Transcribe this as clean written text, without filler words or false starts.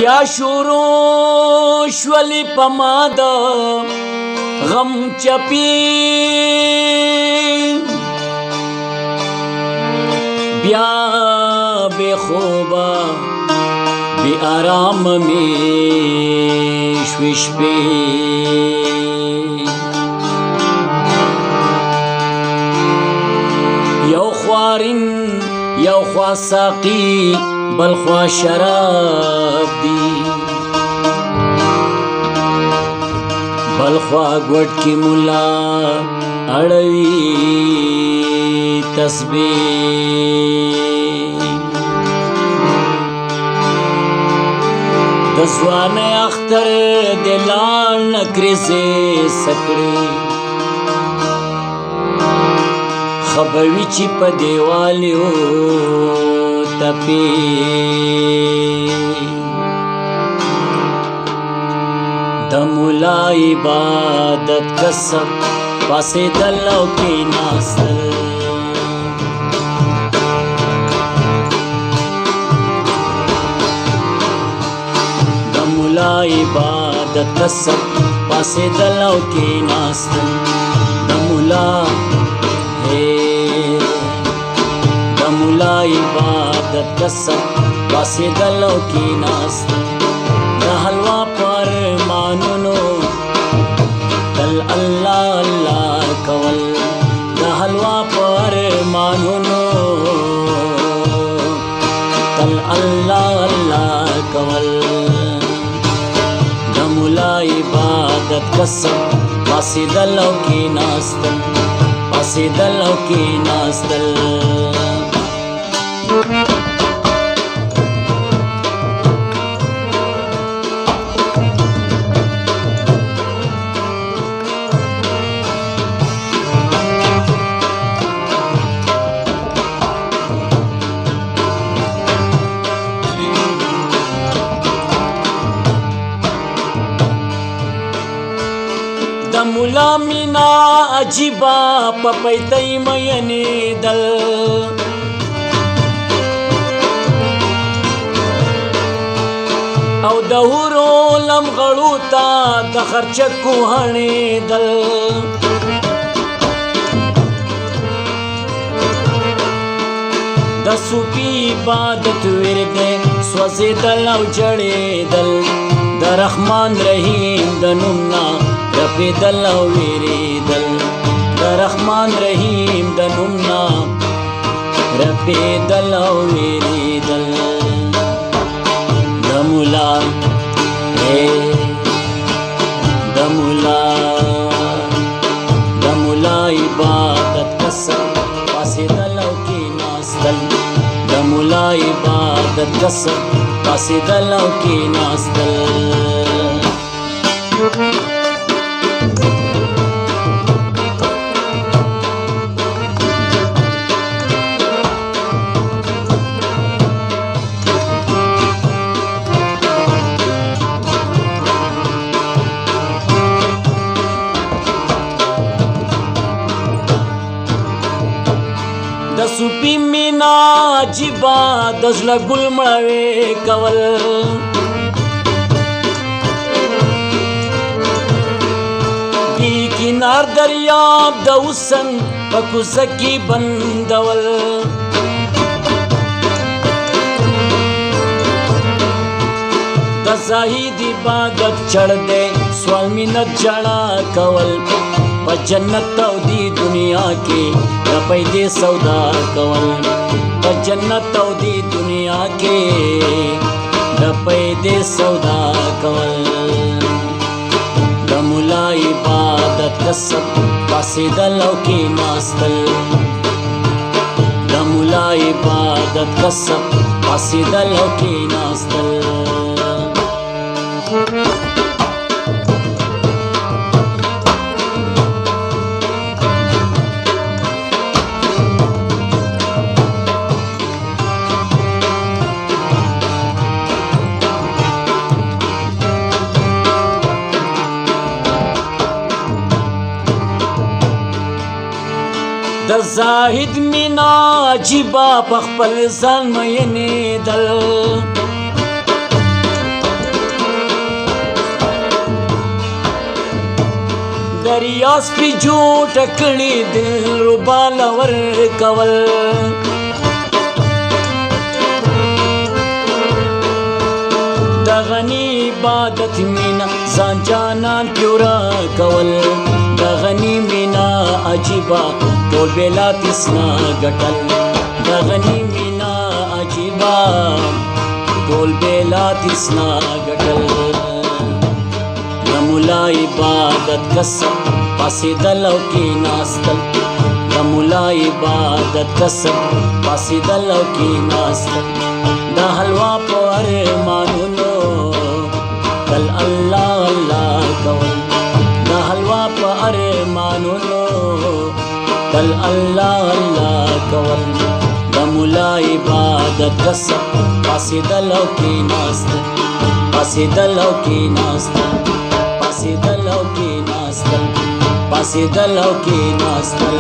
بیا شروع شولی پما د غم چپی بیا بے خوبا بی آرام میں شوش پی یو خوارن یو خوا ساقی بل خوا شراب دی بل خوا گوٹ کی ملا اڑوی تسبیح دزوان اختر دلال نکری سے سکڑی خبوی چی پا دیوالیو تپی دمولا عبادت کسب پاسی دلو کی ناستل دمولا عبادت کسب پاسی دلو کی ناستل دمولا دمولا عبادت کسب پاسی دلو کی ناستل دا حلوہ پر مانونو تل اللہ اللہ کول دا حلوہ پر مانونو تل اللہ اللہ کول دمولا عبادت کسب پاسی دلو کی ناستل پاسی دلو کی ناستل دمولا مینا عجیبا پپیتای مینی دل او دهورو لمغړو تا د خرچکو هنی دل د صوفی عبادت ورده سوځیدل او جړېدل د رحمان رحیم د نومنا رپیدل او ویریدل د رحمان رحیم د نومنا رپیدل او ویریدل دمولا دمولا دمولا عبادت کسب پاسی دلو کی ناستل دمولا عبادت کسب پاسی دلو کی ناستل د صوفی مینا عجیبا د زړه ګل مړوي کول بی کنار دریاب د حسن په کوڅه کې بندول د زاهد عبادت چړ دے سوال مینت جړا کول په جنت او دی دنیا کې د پیدې سودا کول په جنت او دی دنیا کې د پیدې سودا کول دمولا عبادت کسب پاسی دلو کی ناستل دمولا عبادت کسب پاسی دلو کی ناستل د زاهد مینا عجیبا پخپل ځان مینې دل پریاس پی جھوٹ کړي دل ربا لور کول دغنی عبادت مینا ځان جانان پیورا کول دغنی مینا عجیبا ټول بیلا تسنا ګټل دغنی مینا عجیبا ټول بیلا تسنا ګټل د مولا عبادت کسب پاسې دلو کې ناستل د مولا عبادت کسب پاسې دلو کې ناستل د حلوا په ارمانونو تل الله الله کول د حلوا په ارمانونو تل الله الله کول د مولا عبادت کسب پاسې دلو کې ناستل پاسې دلو کې ناستل پاسې دلو کې ناستل پاسې دلو کې ناستل